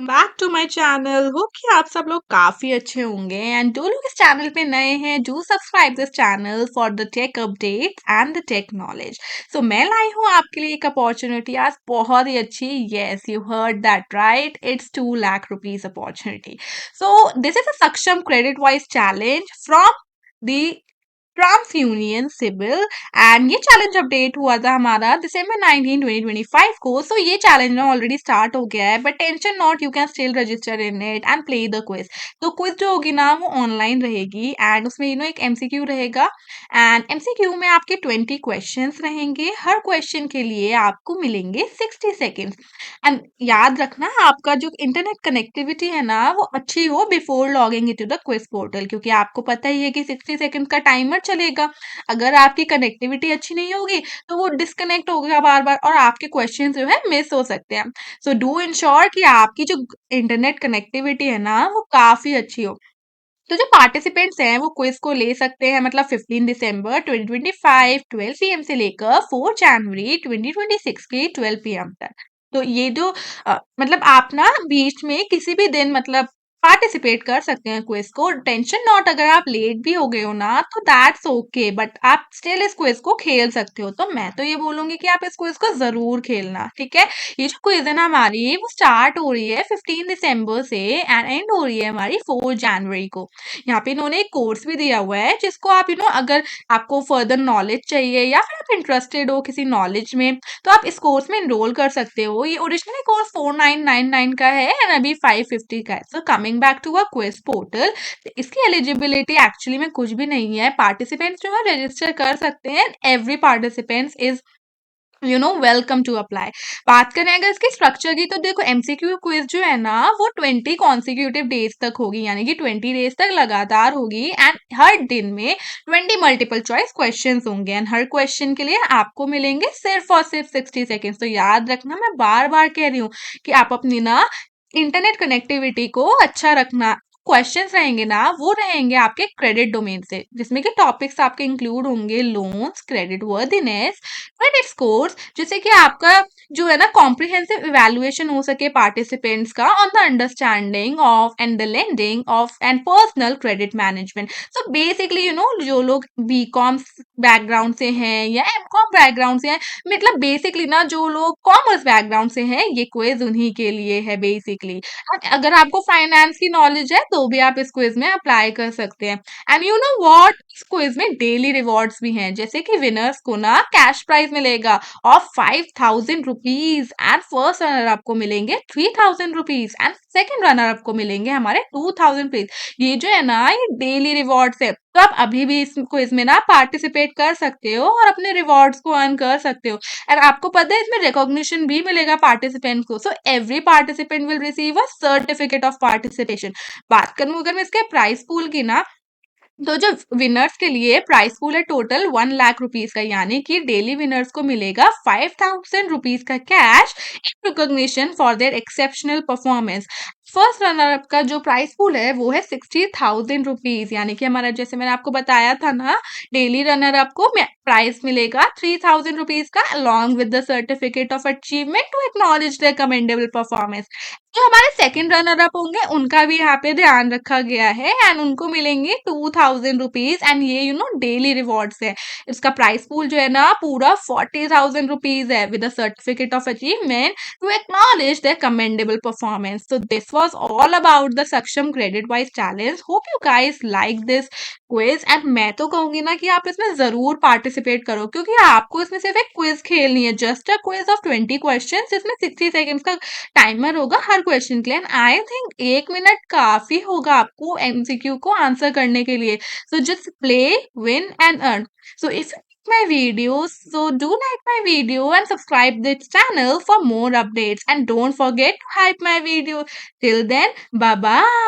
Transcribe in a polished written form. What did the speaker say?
Back to my channel. Hope कि आप सब लोग काफी अच्छे होंगे एंड जो लोग इस चैनल पे नए हैं do subscribe this channel for the tech update and the tech knowledge. So मैं लाई हूँ आपके लिए एक अपॉर्चुनिटी आज बहुत ही अच्छी। Yes, you heard that right, it's 2 lakh rupees opportunity. So this is a Saksham credit wise challenge from the TransUnion CIBIL and ये चैलेंज अपडेट हुआ था हमारा December 19 2025 को। सो ये चैलेंज ना ऑलरेडी स्टार्ट हो गया है, but tension not, you can still register in it and play the quiz. तो क्विज जो होगी ना वो ऑनलाइन रहेगी एंड उसमें एक एमसीक्यू रहेगा एंड एमसीक्यू में आपके 20 क्वेश्चंस रहेंगे। हर क्वेश्चन के लिए आपको मिलेंगे 60 सेकेंड्स। एंड याद रखना आपका जो इंटरनेट कनेक्टिविटी है ना वो अच्छी हो before logging into the quiz portal, क्योंकि आपको पता ही है कि 60 सेकंड का टाइमर चलेगा। अगर आपकी कनेक्टिविटी अच्छी नहीं होगी तो वो डिस्कनेक्ट होगा बार बार और आपके क्वेश्चन जो है मिस हो सकते हैं। सो डू इंश्योर कि आपकी जो इंटरनेट कनेक्टिविटी है ना वो काफी अच्छी हो। तो जो पार्टिसिपेंट्स हैं वो क्विज को ले सकते हैं, मतलब 15 दिसंबर 2025 12 PM से लेकर 4 जनवरी 2026 के 12 PM तक। तो ये जो मतलब आप ना बीच में किसी भी दिन मतलब पार्टिसिपेट कर सकते हैं क्विज को। टेंशन नॉट, अगर आप लेट भी हो गए हो ना तो दैट्स ओके, बट आप स्टिल इस क्विज को खेल सकते हो। तो मैं तो ये बोलूंगी कि आप इस क्विज को जरूर खेलना, ठीक है। ये जो क्विज है ना हमारी वो स्टार्ट हो रही है 15 दिसंबर से एंड एंड हो रही है हमारी 4 जनवरी को। यहाँ पे इन्होंने एक कोर्स भी दिया हुआ है जिसको आप अगर आपको फर्दर नॉलेज चाहिए या फिर आप इंटरेस्टेड हो किसी नॉलेज में तो आप इस कोर्स में एनरोल कर सकते हो। ये ओरिजिनली कोर्स 4999 का है एंड अभी 550 का है। So coming back to a quiz portal, इसकी एलिजिबिलिटी एक्चुअली में कुछ भी नहीं है। पार्टिसिपेंट्स जो है रजिस्टर कर सकते हैं। Every participants is welcome to apply. बात करें अगर इसके स्ट्रक्चर की तो देखो एमसीक्यू क्विज जो है ना वो 20 कॉन्सिक्यूटिव डेज तक होगी, यानी कि 20 डेज तक लगातार होगी एंड हर दिन में 20 मल्टीपल चॉइस क्वेश्चन होंगे एंड हर क्वेश्चन के लिए आपको मिलेंगे सिर्फ और सिर्फ 60 सेकेंड्स। तो याद रखना, मैं बार बार कह रही हूँ कि आप अपनी ना इंटरनेट कनेक्टिविटी को अच्छा रखना। क्वेश्चंस रहेंगे ना वो रहेंगे आपके क्रेडिट डोमेन से, जिसमें कि टॉपिक्स आपके इंक्लूड होंगे loans, credit worthiness, credit scores, जिससे कि आपका जो है ना कॉम्प्रिहेंसिव इवैल्यूएशन हो सके पार्टिसिपेंट्स का on the understanding of and the lending of and personal credit management. So basically जो लोग बीकॉम बैकग्राउंड से हैं या एमकॉम बैकग्राउंड से हैं, मतलब बेसिकली ना जो लोग कॉमर्स बैकग्राउंड से हैं ये क्विज उन्हीं के लिए है बेसिकली। अगर आपको फाइनेंस की नॉलेज है तो भी आप इस क्विज में अप्लाई कर सकते हैं। एंड यू नो व्हाट, इस क्विज में डेली रिवॉर्ड्स भी हैं, जैसे कि विनर्स को ना कैश प्राइज मिलेगा of 5000 rupees and first runner आपको मिलेंगे 3000 रुपीज एंड सेकंड रनर आपको मिलेंगे हमारे 2000 रुपीज। ये जो है ना ये डेली रिवॉर्ड्स है। तो आप अभी भी इस क्विज में ना पार्टिसिपेट कर सकते हो और अपने रिवॉर्ड्स को अर्न कर सकते हो। और आपको पता है इसमें रिकॉग्निशन भी मिलेगा पार्टिसिपेंट को। So every participant will receive a certificate of participation. बात करूं अगर मैं इसके प्राइस पूल की ना, तो जो विनर्स के लिए प्राइस पूल है टोटल 1 लाख रुपीज का, यानी कि डेली विनर्स को मिलेगा 5000 रुपीज का cash in recognition for their exceptional performance. First runner up का जो प्राइस पूल है वो है 60,000 रुपीज, यानी कि हमारा जैसे मैंने आपको बताया था ना डेली रनर अप को प्राइस मिलेगा 3000 रुपीज का along with the certificate of achievement to acknowledge the commendable performance. जो हमारे सेकंड रनर अप होंगे उनका भी यहाँ पे ध्यान रखा गया है एंड उनको मिलेंगे 2000 रुपीज एंड ये डेली रिवॉर्ड्स है। इसका प्राइस पूल जो है ना पूरा 40,000 रुपीज है with certificate of achievement to acknowledge the commendable performance. So this was all about the Saksham credit wise challenge. Hope you guys like this quiz and मैं तो कहूंगी ना कि आप इसमें जरूर पार्टिसिपेट करो, क्योंकि आपको इसमें सिर्फ एक क्विज खेलनी है, just a quiz of 20 question जिसमें 60 सेकेंड्स का टाइमर होगा हर क्वेश्चन के लिए। आई थिंक 1 मिनट काफी होगा आपको एमसीक्यू को आंसर करने के लिए। So just play, win and earn. So if you like my videos, so do like my video and subscribe this channel for more updates and don't forget to hype my video. Till then, bye bye.